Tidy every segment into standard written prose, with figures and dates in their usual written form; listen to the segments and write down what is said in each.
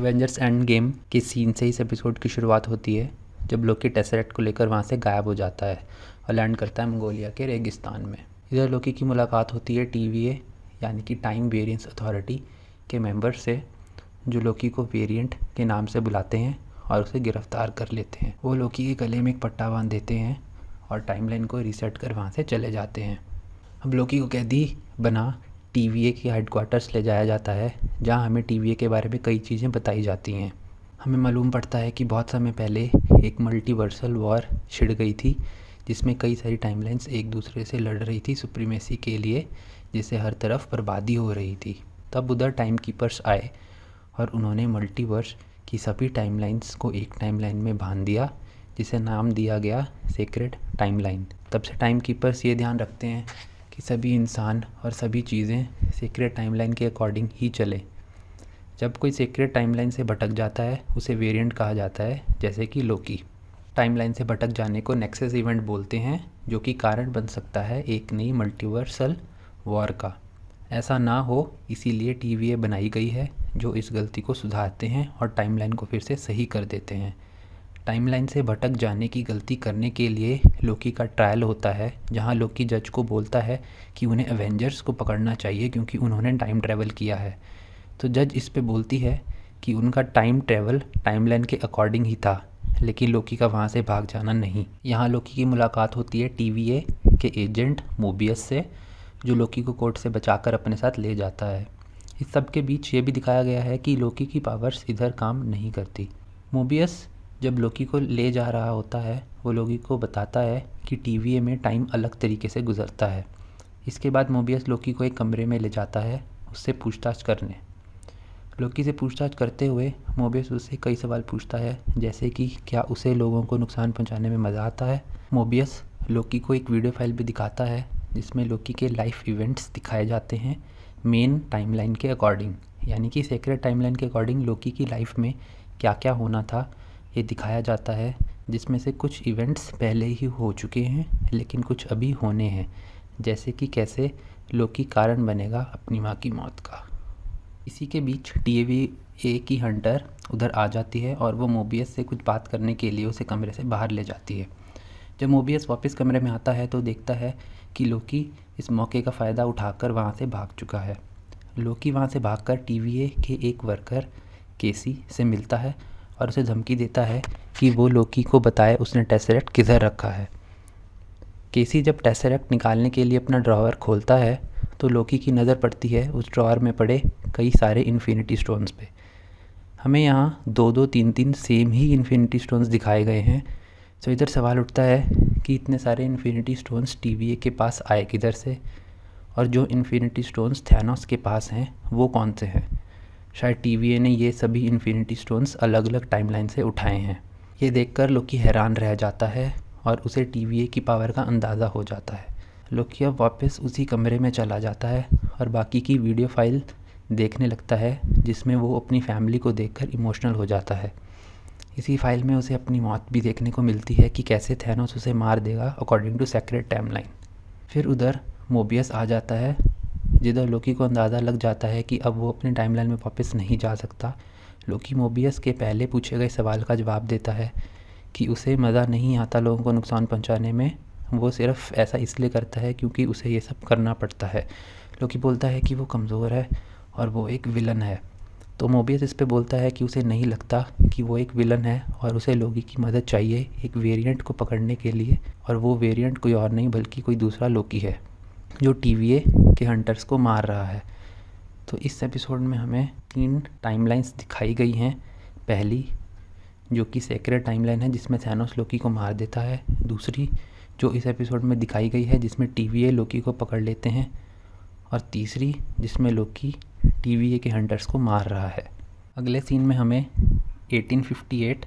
Avengers end game के scene से इस एपिसोड की शुरुआत होती है जब लोकी टेसरेक्ट को लेकर वहाँ से गायब हो जाता है और लैंड करता है मंगोलिया के रेगिस्तान में। इधर लोकी की मुलाकात होती है TVA यानी कि टाइम वेरिएंस अथॉरिटी के मेंबर से, जो लोकी को वेरिएंट के नाम से बुलाते हैं और उसे गिरफ्तार कर लेते हैं। वो लोकी के गले में एक पट्टा बांध देते हैं और टाइमलाइन को रीसेट कर वहाँ से चले जाते हैं। अब लोकी को कैदी बना TVA के हेडक्वार्टर्स ले जाया जाता है, जहाँ हमें TVA के बारे में कई चीज़ें बताई जाती हैं। हमें मालूम पड़ता है कि बहुत समय पहले एक मल्टीवर्सल वॉर छिड़ गई थी, जिसमें कई सारी टाइमलाइंस एक दूसरे से लड़ रही थी सुप्रीमेसी के लिए, जिससे हर तरफ बर्बादी हो रही थी। तब उधर टाइम कीपर्स आए और उन्होंने मल्टीवर्स की सभी टाइमलाइंस को एक टाइमलाइन में बांध दिया, जिसे नाम दिया गया सेक्रेड टाइमलाइन। तब से टाइम कीपर्स ये ध्यान रखते हैं कि सभी इंसान और सभी चीज़ें सेक्रेड टाइमलाइन के अकॉर्डिंग ही चले। जब कोई सेक्रेड टाइमलाइन से भटक जाता है उसे वेरिएंट कहा जाता है, जैसे कि लोकी। टाइमलाइन से भटक जाने को नेक्सस इवेंट बोलते हैं, जो कि कारण बन सकता है एक नई मल्टीवर्सल वॉर का। ऐसा ना हो इसीलिए TVA बनाई गई है, जो इस गलती को सुधारते हैं और टाइमलाइन को फिर से सही कर देते हैं। टाइमलाइन से भटक जाने की गलती करने के लिए लोकी का ट्रायल होता है, जहां लोकी जज को बोलता है कि उन्हें एवेंजर्स को पकड़ना चाहिए क्योंकि उन्होंने टाइम ट्रैवल किया है। तो जज इस पे बोलती है कि उनका टाइम ट्रैवल टाइमलाइन के अकॉर्डिंग ही था, लेकिन लोकी का वहाँ से भाग जाना नहीं। यहाँ लोकी की मुलाकात होती है TVA के एजेंट मोबियस से, जो लोकी को कोर्ट से बचाकर अपने साथ ले जाता है। इस सब के बीच ये भी दिखाया गया है कि लोकी की पावर्स इधर काम नहीं करती। मोबियस जब लोकी को ले जा रहा होता है, वो लोकी को बताता है कि TVA में टाइम अलग तरीके से गुजरता है। इसके बाद मोबियस लोकी को एक कमरे में ले जाता है उससे पूछताछ करने। लोकी से पूछताछ करते हुए मोबियस उससे कई सवाल पूछता है, जैसे कि क्या उसे लोगों को नुकसान पहुंचाने में मज़ा आता है। मोबियस लोकी को एक वीडियो फाइल भी दिखाता है जिसमें लोकी के लाइफ इवेंट्स दिखाए जाते हैं मेन टाइमलाइन के अकॉर्डिंग, यानी कि सेक्रेट टाइमलाइन के अकॉर्डिंग लोकी की लाइफ में क्या क्या होना था ये दिखाया जाता है, जिसमें से कुछ इवेंट्स पहले ही हो चुके हैं लेकिन कुछ अभी होने हैं, जैसे कि कैसे लोकी कारण बनेगा अपनी माँ की मौत का। इसी के बीच TVA की हंटर उधर आ जाती है और वो मोबियस से कुछ बात करने के लिए उसे कमरे से बाहर ले जाती है। जब मोबियस वापस कमरे में आता है तो देखता है कि लोकी इस मौके का फ़ायदा उठाकर वहाँ से भाग चुका है। लोकी वहाँ से भागकर TVA के एक वर्कर केसी से मिलता है और उसे धमकी देता है कि वो लोकी को बताए उसने टेसरेक्ट किधर रखा है। केसी जब टेसरेक्ट निकालने के लिए अपना ड्रॉवर खोलता है तो लोकी की नज़र पड़ती है उस ड्रॉवर में पड़े कई सारे इन्फिनिटी स्टोन्स पे। हमें यहाँ 2-2, 3-3 सेम ही इन्फिनिटी स्टोन्स दिखाए गए हैं। तो इधर सवाल उठता है कि इतने सारे इन्फिनिटी स्टोन्स TVA के पास आए किधर से, और जो इन्फिनिटी स्टोन्स थैनोस के पास हैं वो कौन से हैं। शायद TVA ने ये सभी इन्फिनिटी स्टोन्स अलग अलग टाइमलाइन से उठाए हैं। ये देखकर लोकी हैरान रह जाता है और उसे TVA की पावर का अंदाज़ा हो जाता है। लोकी अब वापस उसी कमरे में चला जाता है और बाकी की वीडियो फाइल देखने लगता है, जिसमें वो अपनी फैमिली को देखकर इमोशनल हो जाता है। इसी फाइल में उसे अपनी मौत भी देखने को मिलती है कि कैसे थैनोस उसे मार देगा अकॉर्डिंग टू सेक्रेट टाइमलाइन। फिर उधर मोबियस आ जाता है, जिधर लोकी को अंदाज़ा लग जाता है कि अब वो अपने टाइमलाइन में वापस नहीं जा सकता। लोकी मोबियस के पहले पूछे गए सवाल का जवाब देता है कि उसे मज़ा नहीं आता लोगों को नुकसान पहुंचाने में, वो सिर्फ ऐसा इसलिए करता है क्योंकि उसे ये सब करना पड़ता है। लोकी बोलता है कि वो कमज़ोर है और वो एक विलन है। तो मोबियस इस पे बोलता है कि उसे नहीं लगता कि वो एक विलन है और उसे लोकी की मदद चाहिए एक वेरिएंट को पकड़ने के लिए, और वो वेरिएंट कोई और नहीं बल्कि कोई दूसरा लोकी है जो TVA के हंटर्स को मार रहा है। तो इस एपिसोड में हमें 3 टाइमलाइंस दिखाई गई हैं। पहली जो कि सेक्रेट टाइमलाइन है जिसमें थैनोस लोकी को मार देता है। दूसरी जो इस एपिसोड में दिखाई गई है जिसमें TVA लोकी को पकड़ लेते हैं। और तीसरी जिसमें लोकी TVA के हंटर्स को मार रहा है। अगले सीन में हमें 1858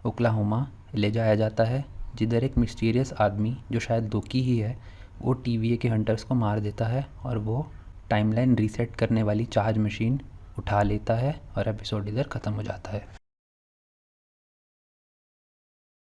ओक्लाहोमा ले जाया जाता है, जिधर एक मिस्टीरियस आदमी जो शायद लोकी ही है वो TVA के हंटर्स को मार देता है और वो टाइमलाइन रीसेट करने वाली चार्ज मशीन उठा लेता है और एपिसोड इधर ख़त्म हो जाता है।